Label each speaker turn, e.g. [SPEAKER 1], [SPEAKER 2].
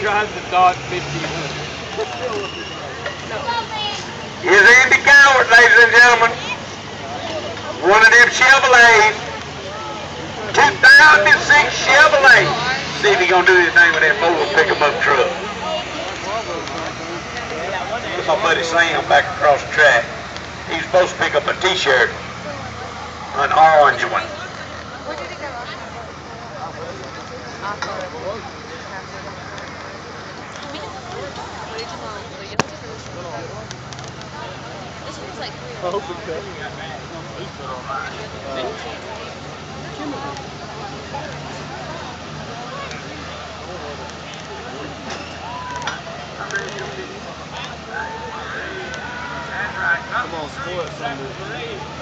[SPEAKER 1] drives the Dodge 1500.
[SPEAKER 2] Here's Andy Coward, ladies and gentlemen. One of them Chevrolets. 2006 Chevrolet. See if he's going to do anything with that Ford pick-em-up truck. Here's my buddy Sam back across the track. He's supposed to pick up a t-shirt. An orange one.
[SPEAKER 1] I hope it does. Come on, spoil it, Sunday.